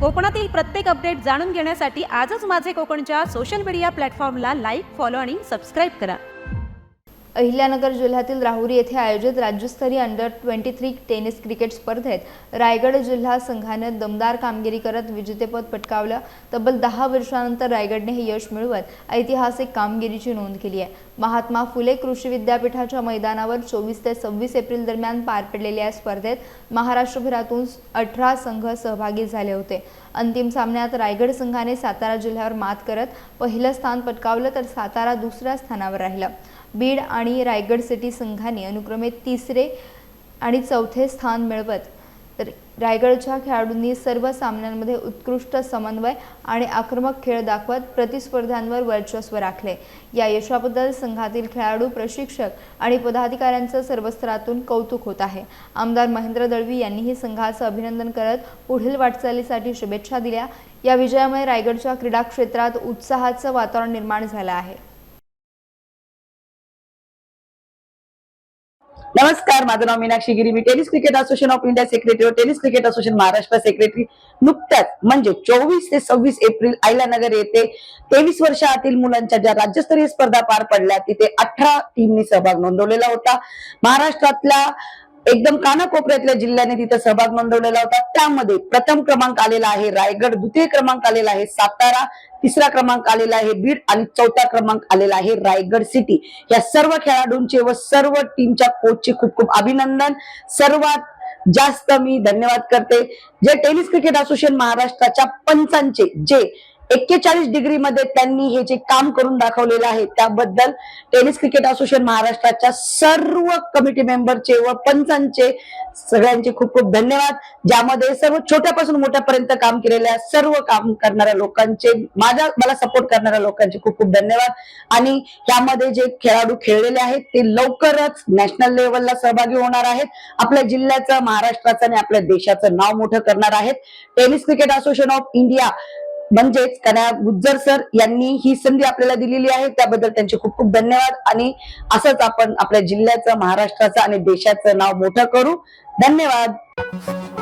कोकणातील प्रत्येक अपडेट जाणून घेण्यासाठी आजच माझे कोकणच्या सोशल मीडिया प्लॅटफॉर्मला लाईक, फॉलो आणि सबस्क्राईब करा। अहिल्यानगर जिल्ह्यातील राहुरी येथे आयोजित राज्यस्तरीय अंडर-23 टेनिस क्रिकेट स्पर्धेत रायगड जिल्हा संघाने दमदार कामगिरी करत विजेतेपद पटकावलं। तब्बल 10 वर्षांनंतर रायगडने हे यश मिळवत ऐतिहासिक कामगिरीची नोंद केली आहे। महात्मा फुले कृषी विद्यापीठाच्या मैदानावर 24 ते 26 एप्रिल दरम्यान पार पडलेल्या या स्पर्धेत महाराष्ट्रभरातून 18 संघ सहभागी झाले होते। अंतिम सामन्यात रायगड संघाने सातारा जिल्ह्यावर मात करत पहिलं स्थान पटकावलं तर सातारा दुसऱ्या स्थानावर राहिला। बीड आणि रायगड सिटी संघांनी अनुक्रमे तिसरे आणि चौथे स्थान मिळवत तर रायगडच्या खेळाडूंनी सर्व सामन्यांमध्ये उत्कृष्ट समन्वय आणि आक्रमक खेळ दाखवत प्रतिस्पर्ध्यांवर वर्चस्व राखले। या यशाबद्दल संघातील खेळाडू, प्रशिक्षक आणि पदाधिकाऱ्यांचं सर्व स्तरातून कौतुक होत आहे। आमदार महेंद्र दळवी यांनीही संघाचं अभिनंदन करत पुढील वाटचालीसाठी शुभेच्छा दिल्या। या विजयामुळे रायगडच्या क्रीडा क्षेत्रात उत्साहाचं वातावरण निर्माण झालं आहे। नमस्कार, माझं नाव मीनाक्षी गिरी। मी tennis cricket association of India secretary व tennis cricket association Maharashtra secretary. नुकत्याच म्हणजे 24 ते 26 एप्रिल अहिल्यानगर येथे 23 वर्षातील मुलांच्या ज्या राज्यस्तरीय स्पर्धा पार पडल्या तिथे 18 टीमनी सहभाग नोंदवलेला होता। महाराष्ट्रातल्या एकदम कानाकोपऱ्यातल्या जिल्ह्याने तिथे सहभाग नोंदवलेला होता। त्यामध्ये प्रथम क्रमांक आलेला आहे रायगड, द्वितीय क्रमांक आलेला आहे सातारा, तिसरा क्रमांक आलेला आहे बीड आणि चौथा क्रमांक आलेला आहे रायगड सिटी। या सर्व खेळाडूंचे व सर्व टीमच्या कोचचे खूप खूप अभिनंदन। सर्वात जास्त मी धन्यवाद करते जे टेनिस क्रिकेट असोसिएशन महाराष्ट्राच्या पंचांचे, जे 41 डिग्री मध्ये त्यांनी हे जे काम करून दाखवलेलं आहे त्याबद्दल टेनिस क्रिकेट असोसिएशन महाराष्ट्राच्या सर्व कमिटी मेंबरचे व पंचांचे सगळ्यांचे खूप खूप धन्यवाद। ज्यामध्ये सर्व छोट्यापासून मोठ्यापर्यंत काम केलेल्या सर्व काम करणाऱ्या लोकांचे, मला सपोर्ट करणाऱ्या लोकांचे खूप खूप धन्यवाद। आणि यामध्ये जे खेळाडू खेळलेले आहेत ते लवकरच नॅशनल लेवलला सहभागी होणार आहेत, आपल्या जिल्ह्याचं, महाराष्ट्राचं आणि आपल्या देशाचं नाव मोठं करणार आहेत। Tennis cricket association of India म्हणजेच कन्हैया गुज्जर सर यांनी ही संधी आपल्याला दिलेली आहे, त्याबद्दल त्यांचे खूप खूप धन्यवाद। आणि असंच आपण आपल्या जिल्ह्याचं, महाराष्ट्राचं आणि देशाचं नाव मोठं करू। धन्यवाद।